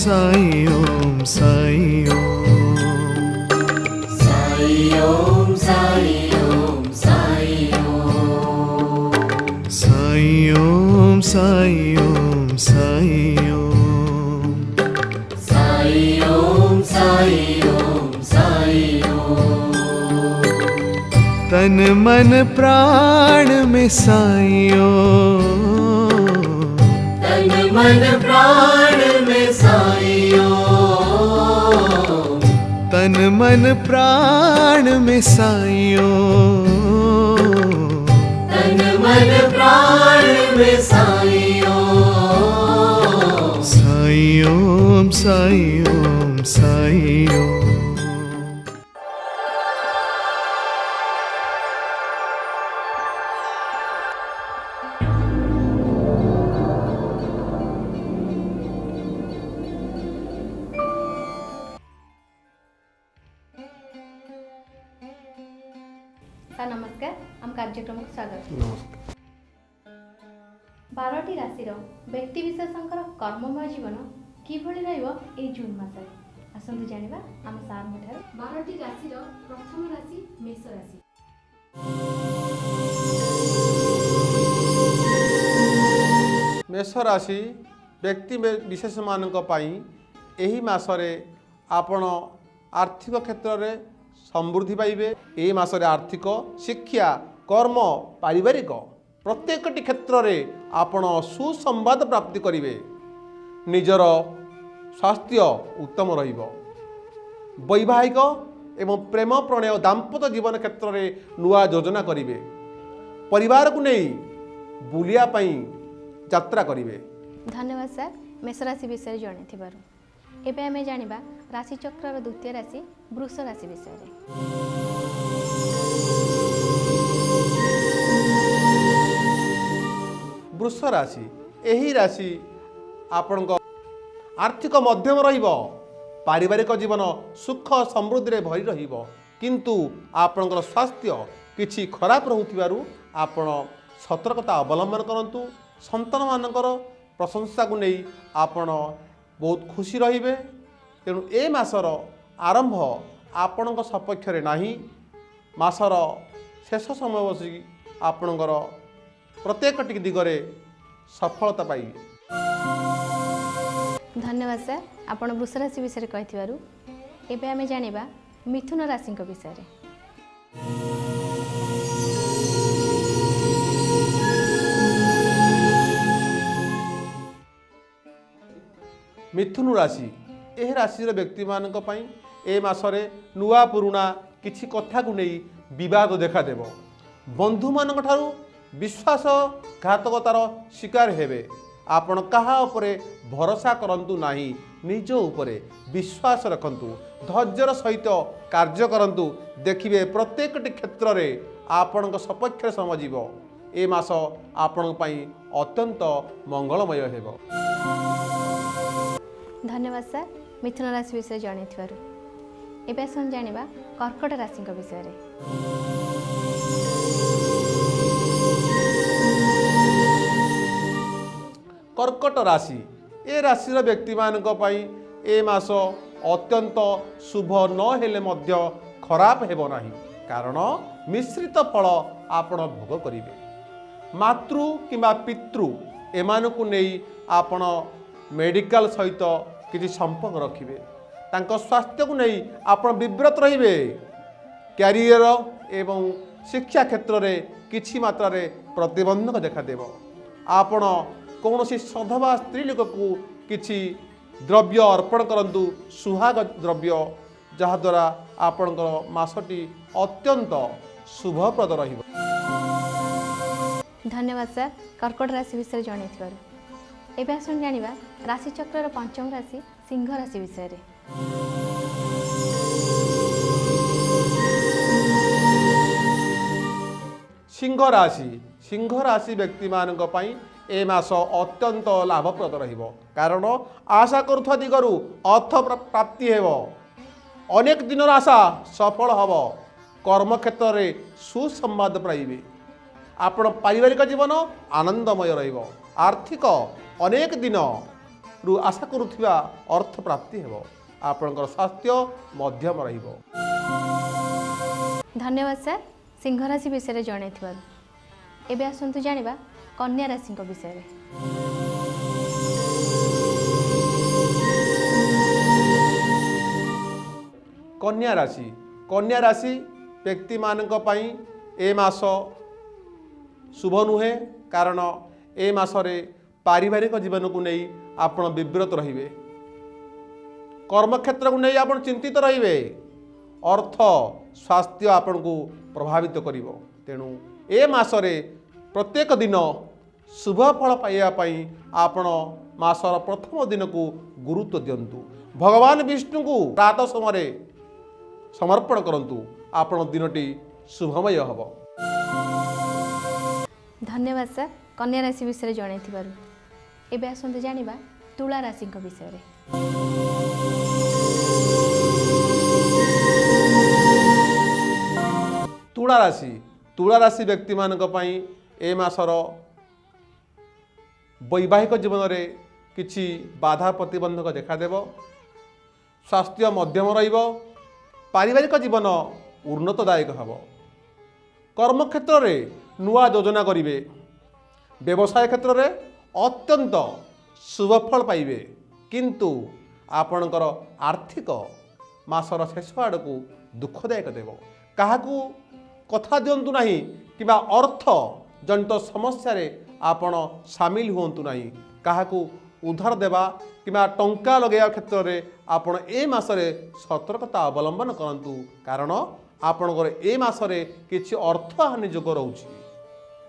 साई ओम साई ओम साई ओम साई ओम साई ओम साई ओम साई ओम साई ओम साई ओम साई ओम साई ओम तन मन प्राण में साई ओम तन मन प्राण में साई ओम तन मन प्राण में साई ओम तन मन प्राण में साई ओम साई ओम साई ओम साई ओम सर नमस्कार आम कार्यक्रम को स्वागत। नमस्कार। 12टी राशि व्यक्ति विशेषकर कर्ममय जीवन किभଳି रहइबो ए जून मासरे आसंतु जानिबा आम सार मठार 12टी राशि प्रथम राशि मेष राशि। मेष राशि व्यक्ति विशेष मानक पई एही मासरे आपण आर्थिक क्षेत्र में समृद्धि पाइबे। एही मासरे आर्थिक शिक्षा कर्म पारिवारिक प्रत्येकटी क्षेत्र में आपण सुसंवाद प्राप्ति करिवे। निजर स्वास्थ्य उत्तम रहिबो। वैवाहिक एवं प्रेम प्रणय दाम्पत्य जीवन क्षेत्र में नुआ योजना करिवे। परिवार को नहीं बुलिया पई यात्रा करिवे। धन्यवाद सर मेष राशि विषय जणे थिबारु। एबे हमें जानिबा राशि चक्रर द्वितीय राशि वृष राशि विषय रे। वृष राशि एही राशि आपण आर्थिक मध्यम रहिबो। पारिवारिक जीवन सुख समृद्धि रे भरी रहिबो किंतु आपणकर स्वास्थ्य किछि खराब रहउथिबारु आपण सतर्कता अवलंबन करंतु। संतान मानकर प्रशंसा को नहीं आपण बहुत खुशी रहिबे। तेणु ए मासर आरंभ आपणक सपक्ष रे नाही। मासर शेष समय बसी आपणकर प्रत्येक दिगरे सफलता पाइबे। धन्यवाद सर आपण वृष राशि विषय कहिथिबारु। एबे हमें जानिबा मिथुन राशि को विषय रे। मिथुन राशि एह राशि व्यक्ति मानक पई ए मासरे नुआ पुरुणा किछि कथा को नहीं विवाद देखा देव। बंधु मानक ठारू विश्वासघातकतार शिकार हेबे। आपण कहा उपरे भरोसा करंतु नाही। निज उपरे विश्वास रखंतु। धैर्यर सहित कार्य करंतु। देखिबे प्रत्येक क्षेत्र रे आपणक सपक्ष समझिब। ए मास आपण पई अत्यंत मंगलमय हेबो। धन्यवाद सर मिथुन राशि विषय जणे थिबारु। एबे आसन जानिबा कर्कट राशि को विषय रे। कर्कट राशि ए राशि व्यक्ति मानक पई ए मास अत्यंत शुभ न हेले मध्य खराब हेबो नाही। कारण मिश्रित फल आपण भोग करिवे। मातृ किंबा पितृ एमानकु नहीं आपण मेडिकल सहित किसी संपर्क रखिए। तांको स्वास्थ्य को नहीं आपण विव्रत रहिबे। कैरियर एवं शिक्षा क्षेत्र में किछि मात्रा रे प्रतिबंधक देखा देव। आपण कौनसी सधवा स्त्री लोक को किछि द्रव्य अर्पण करंतु। सुहाग द्रव्य जहाद्वारा आपणकर मासटी अत्यंत शुभप्रद रहिबो। धन्यवाद सर कर्कट राशि विषय जणे थिबारु। एबे आसन जानिबा राशि चक्रर पंचम राशि सिंह राशि विषय रे। सिंह राशि व्यक्ति मानक पई ए मास अत्यंत लाभप्रद रहिबो। कारण आशा करुवा दिगरु अर्थ प्राप्ति हेबो। अनेक दिनर आशा सफल हब। कर्म क्षेत्र में सुसंवाद पाइबे। आपण पारिवारिक जीवन आनंदमय रहिबो। आर्थिक अनेक दिन ରु ଆଶା କରୁଥିବା ଅର୍ଥ ପ୍ରାପ୍ତି ହେବ। ଆପଣଙ୍କର ସ୍ୱାସ୍ଥ୍ୟ ମଧ୍ୟମ ରହିବ। ଧନ୍ୟବାଦ ସାର୍ ସିଂହ ରାଶି ବିଷୟରେ ଜଣାଇଥିବାରୁ। ଏବେ ଆସନ୍ତୁ ଜାଣିବା କନ୍ୟା ରାଶିଙ୍କ ବିଷୟରେ। କନ୍ୟା ରାଶି ବ୍ୟକ୍ତିମାନଙ୍କ ପାଇଁ ଏ ମାସ ଶୁଭ ନୁହେଁ, କାରଣ ଏ ମାସରେ ପାରିବାରିକ ଜୀବନକୁ ନେଇ ଆପଣ ବିବ୍ରତ ରହିବେ। କର୍ମକ୍ଷେତ୍ରକୁ ନେଇ ଆପଣ ଚିନ୍ତିତ ରହିବେ। ଅର୍ଥ ସ୍ୱାସ୍ଥ୍ୟ ଆପଣଙ୍କୁ ପ୍ରଭାବିତ କରିବ। ତେଣୁ ଏ ମାସରେ ପ୍ରତ୍ୟେକ ଦିନ ଶୁଭ ଫଳ ପାଇବା ପାଇଁ ଆପଣ ମାସର ପ୍ରଥମ ଦିନକୁ ଗୁରୁତ୍ୱ ଦିଅନ୍ତୁ। ଭଗବାନ ବିଷ୍ଣୁଙ୍କୁ ପ୍ରାତଃ ସମୟରେ ସମର୍ପଣ କରନ୍ତୁ। ଆପଣ ଦିନଟି ଶୁଭମୟ ହେବ। ଧନ୍ୟବାଦ ସାର୍ କନ୍ୟା ରାଶି ବିଷୟରେ ଜଣାଇଥିବାରୁ। ଏବେ ଆସନ୍ତୁ ଜାଣିବା ତୁଳା ରାଶିଙ୍କ ବିଷୟରେ। ତୁଳା ରାଶି ବ୍ୟକ୍ତିମାନଙ୍କ ପାଇଁ ଏ ମାସର ବୈବାହିକ ଜୀବନରେ କିଛି ବାଧା ପ୍ରତିବନ୍ଧକ ଦେଖାଦେବ। ସ୍ୱାସ୍ଥ୍ୟ ମଧ୍ୟମ ରହିବ। ପାରିବାରିକ ଜୀବନ ଉନ୍ନତଦାୟକ ହେବ। କର୍ମକ୍ଷେତ୍ରରେ ନୂଆ ଯୋଜନା କରିବେ। ବ୍ୟବସାୟ କ୍ଷେତ୍ରରେ ଅତ୍ୟନ୍ତ ଶୁଭଫଳ ପାଇବେ। କିନ୍ତୁ ଆପଣଙ୍କର ଆର୍ଥିକ ମାସର ଶେଷ ଆଡ଼କୁ ଦୁଃଖଦାୟକ ଦେବ। କାହାକୁ କଥା ଦିଅନ୍ତୁ ନାହିଁ କିମ୍ବା ଅର୍ଥ ଜନିତ ସମସ୍ୟାରେ ଆପଣ ସାମିଲ ହୁଅନ୍ତୁ ନାହିଁ। କାହାକୁ ଉଧାର ଦେବା କିମ୍ବା ଟଙ୍କା ଲଗାଇବା କ୍ଷେତ୍ରରେ ଆପଣ ଏ ମାସରେ ସତର୍କତା ଅବଲମ୍ବନ କରନ୍ତୁ, କାରଣ ଆପଣଙ୍କର ଏ ମାସରେ କିଛି ଅର୍ଥହାନି ଯୋଗ ରହୁଛି।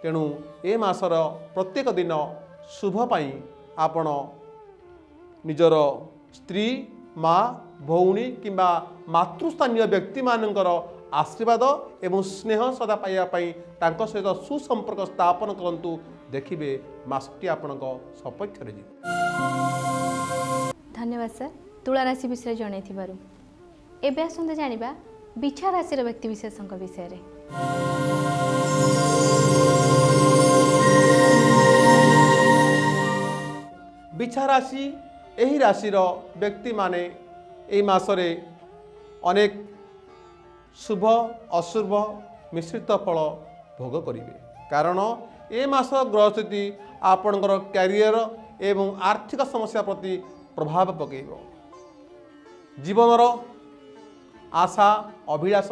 ତେଣୁ ଏ ମାସର ପ୍ରତ୍ୟେକ ଦିନ ଶୁଭ ପାଇଁ ଆପଣ ନିଜର ସ୍ତ୍ରୀ, ମା, ଭଉଣୀ କିମ୍ବା ମାତୃସ୍ଥାନୀୟ ବ୍ୟକ୍ତିମାନଙ୍କର ଆଶୀର୍ବାଦ ଏବଂ ସ୍ନେହ ସଦା ପାଇବା ପାଇଁ ତାଙ୍କ ସହିତ ସୁସମ୍ପର୍କ ସ୍ଥାପନ କରନ୍ତୁ। ଦେଖିବେ ମାସଟି ଆପଣଙ୍କ ସପକ୍ଷରେ ଯିବ। ଧନ୍ୟବାଦ ସାର୍ ତୁଳା ରାଶି ବିଷୟରେ ଜଣାଇଥିବାରୁ। ଏବେ ଆସନ୍ତୁ ଜାଣିବା ବିଛା ରାଶିର ବ୍ୟକ୍ତିବିଶେଷଙ୍କ ବିଷୟରେ। ବିଛା ରାଶି, ଏହି ରାଶିର ବ୍ୟକ୍ତିମାନେ ଏହି ମାସରେ ଅନେକ ଶୁଭ ଅଶୁଭ ମିଶ୍ରିତ ଫଳ ଭୋଗ କରିବେ। କାରଣ ଏ ମାସ ଗ୍ରହସ୍ଥିତି ଆପଣଙ୍କର କ୍ୟାରିୟର ଏବଂ ଆର୍ଥିକ ସମସ୍ୟା ପ୍ରତି ପ୍ରଭାବ ପକାଇବ। ଜୀବନର ଆଶା ଅଭିଳାଷ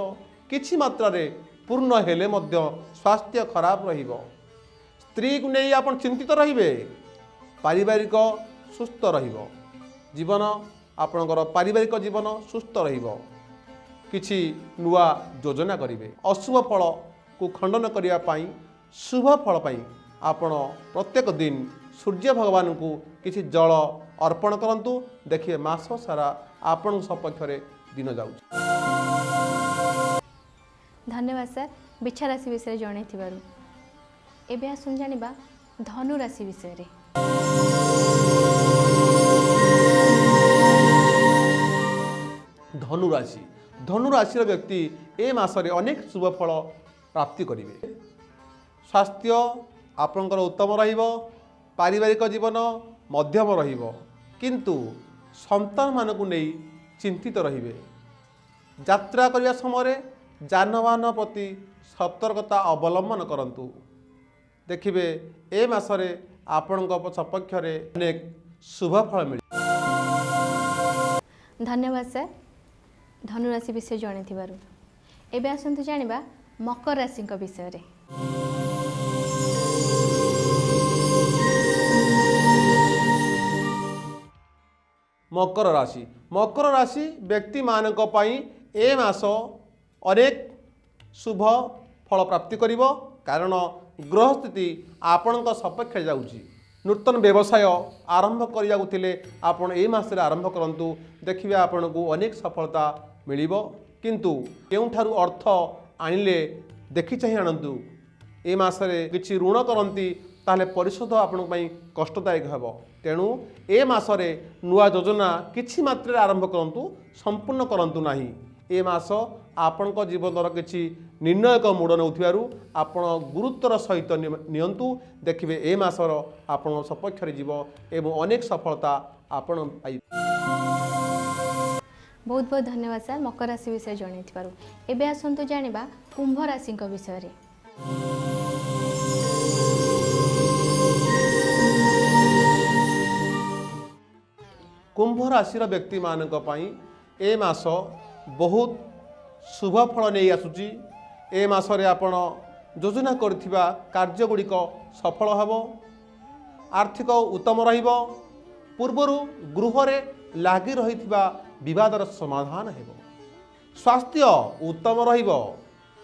କିଛି ମାତ୍ରାରେ ପୂର୍ଣ୍ଣ ହେଲେ ମଧ୍ୟ ସ୍ୱାସ୍ଥ୍ୟ ଖରାପ ରହିବ। ସ୍ତ୍ରୀକୁ ନେଇ ଆପଣ ଚିନ୍ତିତ ରହିବେ। ପାରିବାରିକ ସୁସ୍ଥ ରହିବ। ଜୀବନ ଆପଣଙ୍କର ପାରିବାରିକ ଜୀବନ ସୁସ୍ଥ ରହିବ। କିଛି ନୂଆ ଯୋଜନା କରିବେ। ଅଶୁଭ ଫଳକୁ ଖଣ୍ଡନ କରିବା ପାଇଁ ଶୁଭ ଫଳ ପାଇଁ ଆପଣ ପ୍ରତ୍ୟେକ ଦିନ ସୂର୍ଯ୍ୟ ଭଗବାନଙ୍କୁ କିଛି ଜଳ ଅର୍ପଣ କରନ୍ତୁ। ଦେଖିବେ ମାସ ସାରା ଆପଣଙ୍କ ସପକ୍ଷରେ ଦିନ ଯାଉଛି। ଧନ୍ୟବାଦ ସାର୍ ବିଛା ରାଶି ବିଷୟରେ ଜଣାଇଥିବାରୁ। ଏବେ ଆସନ୍ତୁ ଜାଣିବା ଧନୁ ରାଶି ବିଷୟରେ। ଧନୁ ରାଶିର ବ୍ୟକ୍ତି ଏ ମାସରେ ଅନେକ ଶୁଭ ଫଳ ପ୍ରାପ୍ତି କରିବେ। ସ୍ୱାସ୍ଥ୍ୟ ଆପଣଙ୍କର ଉତ୍ତମ ରହିବ। ପାରିବାରିକ ଜୀବନ ମଧ୍ୟମ ରହିବ। କିନ୍ତୁ ସନ୍ତାନମାନଙ୍କୁ ନେଇ ଚିନ୍ତିତ ରହିବେ। ଯାତ୍ରା କରିବା ସମୟରେ ଯାନବାହନ ପ୍ରତି ସତର୍କତା ଅବଲମ୍ବନ କରନ୍ତୁ। ଦେଖିବେ ଏ ମାସରେ ଆପଣଙ୍କ ସପକ୍ଷରେ ଅନେକ ଶୁଭ ଫଳ ମିଳିବ। ଧନ୍ୟବାଦ ସାର୍ ଧନୁରାଶି ବିଷୟ ଜଣାଇଥିବାରୁ। ଏବେ ଆସନ୍ତୁ ଜାଣିବା ମକର ରାଶିଙ୍କ ବିଷୟରେ। ମକର ରାଶି ବ୍ୟକ୍ତିମାନଙ୍କ ପାଇଁ ଏ ମାସ ଅନେକ ଶୁଭ ଫଳ ପ୍ରାପ୍ତି କରିବ। କାରଣ ଗ୍ରହସ୍ଥିତି ଆପଣଙ୍କ ସପକ୍ଷରେ ଯାଉଛି। ନୂତନ ବ୍ୟବସାୟ ଆରମ୍ଭ କରିବାକୁ ଥିଲେ ଆପଣ ଏହି ମାସରେ ଆରମ୍ଭ କରନ୍ତୁ। ଦେଖିବେ ଆପଣଙ୍କୁ ଅନେକ ସଫଳତା ମିଳିବ। କିନ୍ତୁ କେଉଁଠାରୁ ଅର୍ଥ ଆଣିଲେ ଦେଖି ଚାହିଁ ଆଣନ୍ତୁ। ଏ ମାସରେ କିଛି ଋଣ କରନ୍ତି ତାହେଲେ ପରିଶୋଧ ଆପଣଙ୍କ ପାଇଁ କଷ୍ଟଦାୟକ ହେବ। ତେଣୁ ଏ ମାସରେ ନୂଆ ଯୋଜନା କିଛି ମାତ୍ରାରେ ଆରମ୍ଭ କରନ୍ତୁ, ସମ୍ପୂର୍ଣ୍ଣ କରନ୍ତୁ ନାହିଁ। ଏ ମାସ ଆପଣଙ୍କ ଜୀବନର କିଛି ନିର୍ଣ୍ଣାୟକ ମୋଡ଼ ନେଉଥିବାରୁ ଆପଣ ଗୁରୁତ୍ୱର ସହିତ ନିଅନ୍ତୁ। ଦେଖିବେ ଏ ମାସର ଆପଣଙ୍କ ସପକ୍ଷରେ ଯିବ ଏବଂ ଅନେକ ସଫଳତା ଆପଣ ପାଇବେ। बहुत बहुत धन्यवाद सर मकर राशि विषय जन एबे आसतु जानिबा कुंभ राशि विषय रे। कुंभ राशि व्यक्ति मानक पई ए मास बहुत शुभ फल नहीं आसुची। ए मासरे आपण योजना करथिबा कार्य गुड़िक सफल हब, आर्थिक उत्तम रहिबो, पूर्वरु गृहरे लागि रहिथिबा विवादर समाधान हेबो, स्वास्थ्य उत्तम रहिबो,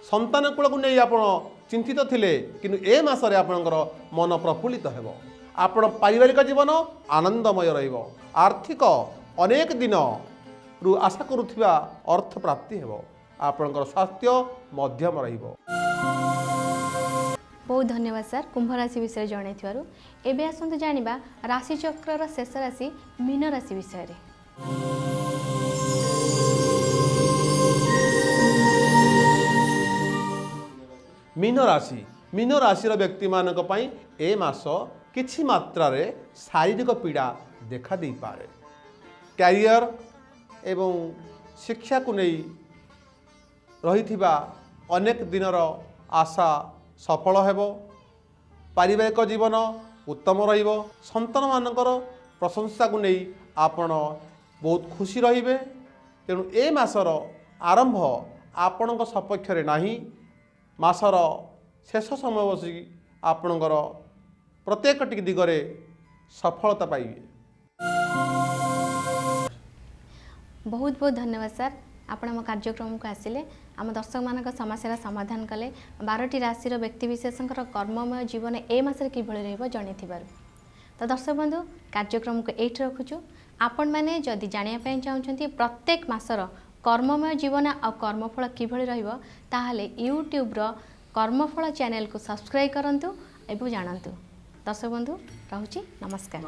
संतान कूल को नहीं आपण चिंतित थिले किंतु ए मासरे आपणकर मन प्रफुल्लित हेबो, आपण पारिवारिक जीवन आनंदमय रहिबो, आर्थिक अनेक दिन रु आशा करुथिबा अर्थ प्राप्ति हेबो, आपणकर स्वास्थ्य मध्यम रहिबो। बहुत धन्यवाद सर कुंभ राशि विषय जन एबे आसतु जानिबा राशि चक्रर शेष राशि मीन राशि विषय रे। मीन राशि व्यक्ति मानक पई ए मास किछि मात्रा रे शारीरिक पीड़ा देखा दे पारे। कैरियर एवं शिक्षा को नहीं रहिथिबा अनेक दिनर आशा सफल हेबो, पारिवारिक जीवन उत्तम रहिबो, संतान मानकर प्रशंसा को नहीं आपण बहुत खुशी रहिबे। तेणु ए मासर आरंभ आपणक सपक्ष रे नाही, मासर शेष समय बसी आपणकर प्रत्येक टी दिगरे सफलता पाइबे। बहुत बहुत धन्यवाद सर आपण आम कार्यक्रम को आसिले आम दर्शक मान समस्या समाधान कले 12टी राशि व्यक्तिविशेषकर कर्ममय जीवन ए मासरे किभଳି रहइबो जणैथिबार। तो दर्शक बंधु कार्यक्रम को एठी रखुछु। आपण माने जदि जानिया पय चाहउछंती प्रत्येक मासर कर्ममय जीवन आ कर्मफल किभଳି रहइबो ताहाले यूट्यूब रो कर्मफल चैनल को सब्सक्राइब करंतु एबो जानंतु। दर्शक बंधु रहुछि नमस्कार।